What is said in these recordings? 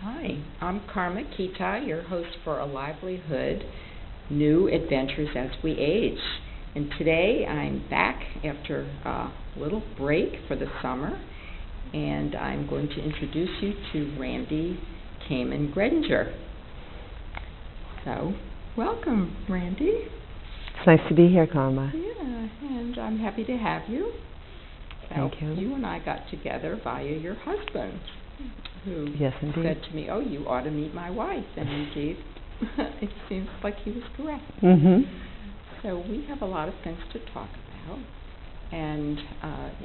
Hi, I'm Kamen Kitaj, your host for A Livelihood, New Adventures as We Age. And today I'm back after a little break for the summer, and I'm going to introduce you to Randy Kamen Gredinger. So, welcome, Randy. It's nice to be here, Karma. Yeah, and I'm happy to have you. Thank you. You and I got together via your husband, who Yes, indeed. said to me, "Oh, you ought to meet my wife," and indeed, it seems like he was correct. Mm-hmm. So we have a lot of things to talk about, and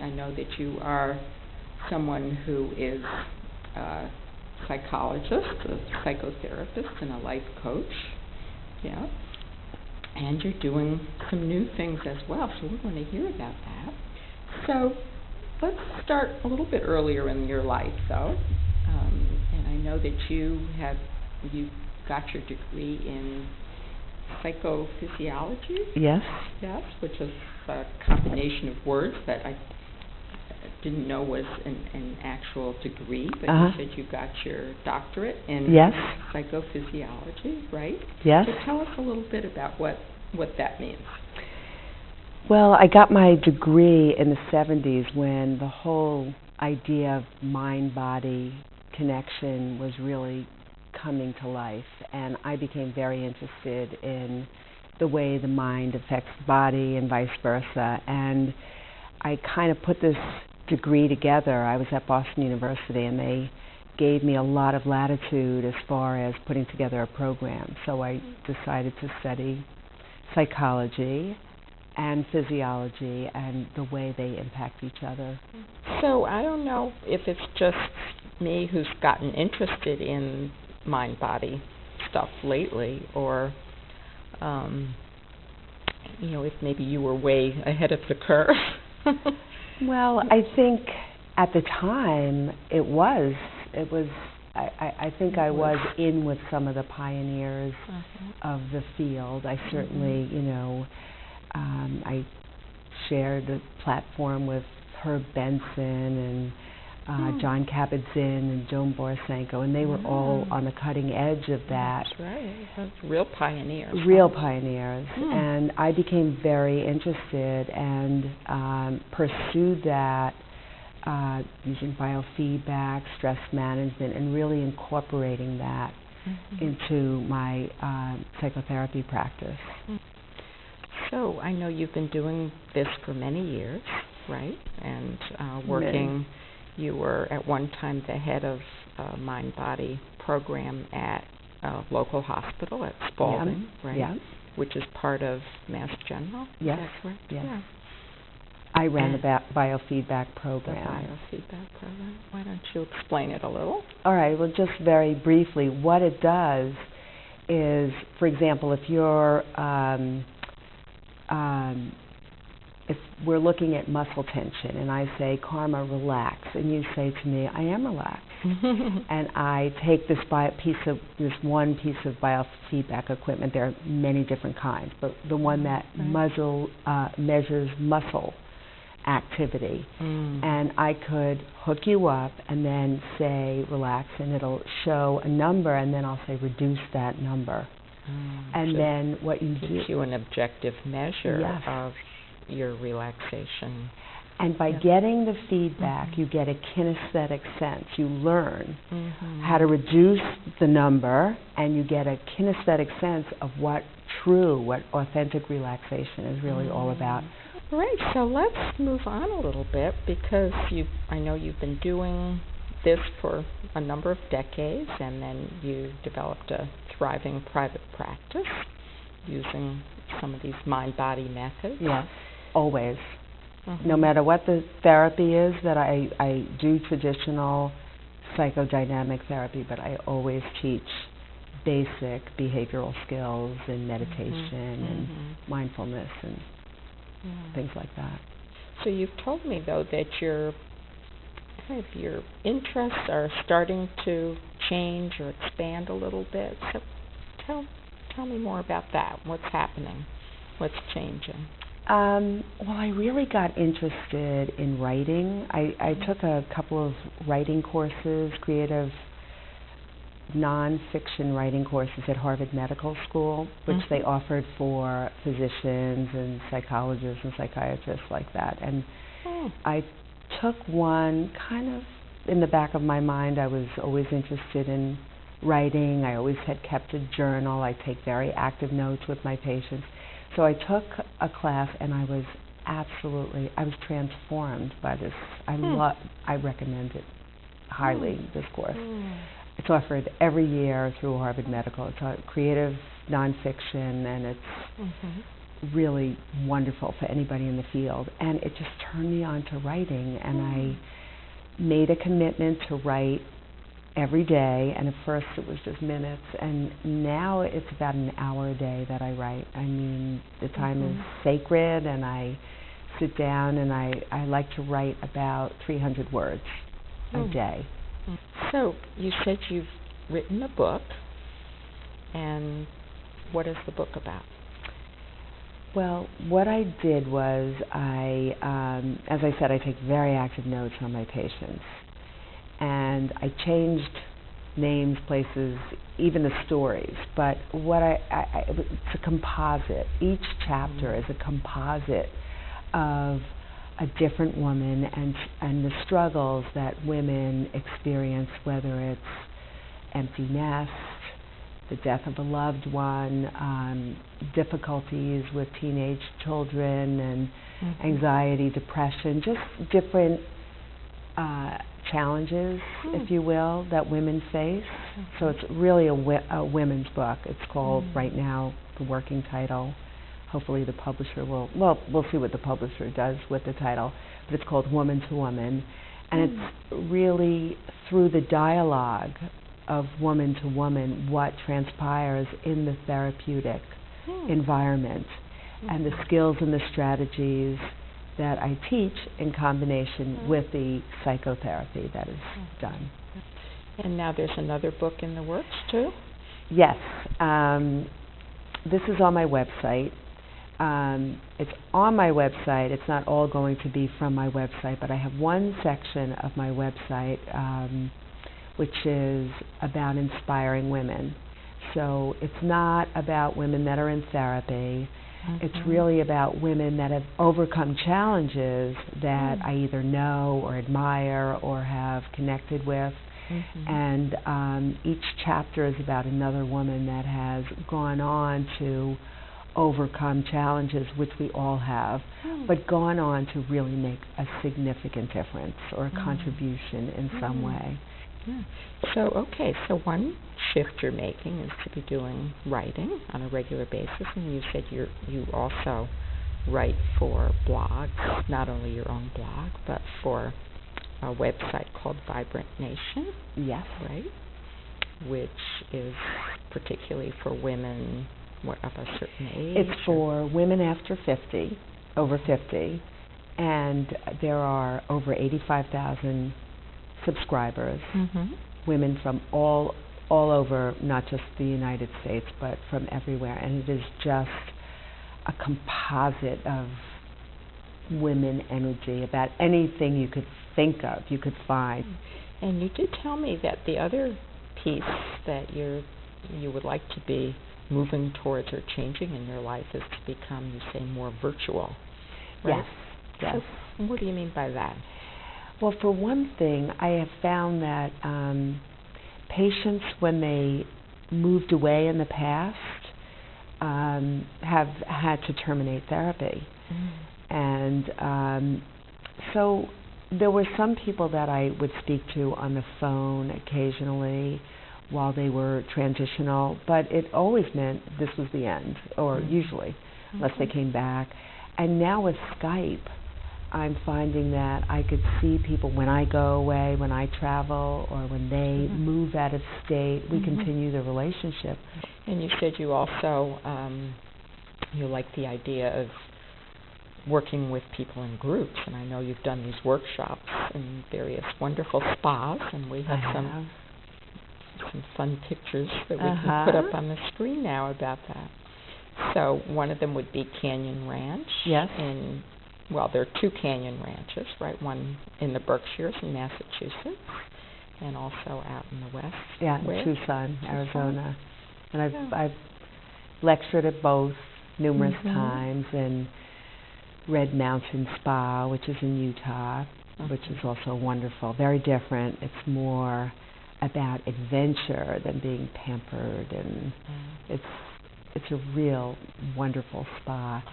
I know that you are someone who is a psychologist, a psychotherapist, and a life coach, yeah, and you're doing some new things as well, so we want to hear about that. So let's start a little bit earlier in your life, though. And I know that you got your degree in psychophysiology. Yes. Yes, which is a combination of words that I didn't know was an actual degree, but you said you got your doctorate in psychophysiology, right? Yes. So tell us a little bit about what that means. Well, I got my degree in the 70s when the whole idea of mind-body connection was really coming to life, and I became very interested in the way the mind affects the body and vice versa, and I kind of put this degree together. I was at Boston University, and they gave me a lot of latitude as far as putting together a program, so I decided to study psychology and physiology and the way they impact each other. So I don't know if it's just me who's gotten interested in mind-body stuff lately, or if maybe you were way ahead of the curve. Well, I think at the time it was. I think I was in with some of the pioneers of the field. I certainly, I shared a platform with Herb Benson and John Kabat-Zinn and Joan Borisenko, and they were all on the cutting edge of that. That's right. That's real pioneers. Real pioneers. And I became very interested and pursued that using biofeedback, stress management, and really incorporating that into my psychotherapy practice. So I know you've been doing this for many years, right? And working, you were at one time the head of a mind-body program at a local hospital at Spalding, right? Yeah. Which is part of Mass General. Yes. Is that correct? Yes. Yeah. I ran the biofeedback program. The biofeedback program. Why don't you explain it a little? All right. Well, just very briefly, what it does is, for example, if you're if we're looking at muscle tension and I say, Karma, relax, and you say to me, I am relaxed, and I take this one piece of biofeedback equipment. There are many different kinds, but the one that measures muscle activity, and I could hook you up and then say relax, and it'll show a number, and then I'll say reduce that number. And then what you do gives you an objective measure of your relaxation. And by getting the feedback, you get a kinesthetic sense. You learn how to reduce the number, and you get a kinesthetic sense of what authentic relaxation is really all about. All right, so let's move on a little bit, because I know you've been doing this for a number of decades, and then you developed a thriving private practice using some of these mind-body methods. Yes, always. No matter what the therapy is, that I do traditional psychodynamic therapy, but I always teach basic behavioral skills and meditation and mindfulness and things like that. So you've told me, though, that your interests are starting to change or expand a little bit. So tell me more about that. What's happening? What's changing? Well, I really got interested in writing. I took a couple of writing courses, creative nonfiction writing courses at Harvard Medical School, which they offered for physicians and psychologists and psychiatrists like that. And I took one kind of in the back of my mind. I was always interested in writing. I always had kept a journal. I take very active notes with my patients. So I took a class, and I was transformed by this. I recommend it highly, this course. It's offered every year through Harvard Medical. It's a creative nonfiction, and it's really wonderful for anybody in the field. And it just turned me on to writing, and I made a commitment to write every day. And at first it was just minutes, and now it's about an hour a day that I write. I mean, the time is sacred, and I sit down and I like to write about 300 words a day. So you said you've written a book, and what is the book about? Well, what I did was as I said, I take very active notes on my patients, and I changed names, places, even the stories. But what it's a composite. Each chapter is a composite of a different woman and the struggles that women experience, whether it's empty nest, the death of a loved one, difficulties with teenage children, and anxiety, depression, just different challenges, if you will, that women face. So it's really a women's book. It's called, right now, the working title, hopefully the publisher we'll see what the publisher does with the title, but it's called Woman to Woman. And it's really through the dialogue of woman to woman what transpires in the therapeutic environment, and the skills and the strategies that I teach in combination with the psychotherapy that is done. And now there's another book in the works too? Yes. This is on my website. It's on my website. It's not all going to be from my website, but I have one section of my website which is about inspiring women. So it's not about women that are in therapy. It's really about women that have overcome challenges that I either know or admire or have connected with. And each chapter is about another woman that has gone on to overcome challenges, which we all have, but gone on to really make a significant difference or a contribution in some way. So one shift you're making is to be doing writing on a regular basis, and you said you also write for blogs, not only your own blog, but for a website called Vibrant Nation. Yes. Right? Which is particularly for women of a certain age? It's for women after 50, over 50, and there are over 85,000 subscribers, women from all over, not just the United States, but from everywhere. And it is just a composite of women energy about anything you could think of, you could find. And you did tell me that the other piece that you would like to be moving towards or changing in your life is to become, you say, more virtual. Right? Yes. So what do you mean by that? Well, for one thing, I have found that patients, when they moved away in the past, have had to terminate therapy. And so there were some people that I would speak to on the phone occasionally while they were transitional, but it always meant this was the end, or usually, unless they came back. And now with Skype, I'm finding that I could see people when I go away, when I travel, or when they move out of state. We continue the relationship. And you said you also you like the idea of working with people in groups, and I know you've done these workshops in various wonderful spas, and we have some fun pictures that we can put up on the screen now about that. So one of them would be Canyon Ranch. Yes. Well, there are two Canyon Ranches, right? One in the Berkshires in Massachusetts, and also out in the West. Yeah, in Where? Tucson, Arizona. And Yeah. I've lectured at both numerous Mhm. times, and Red Mountain Spa, which is in Utah, which is also wonderful. Very different. It's more about adventure than being pampered, and it's a real wonderful spa.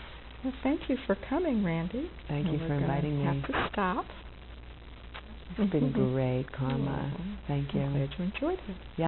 Well, thank you for coming, Randy. Thank you for inviting me. Have to stop. It's been great, Karma. Thank you. I'm glad you enjoyed it. Yeah.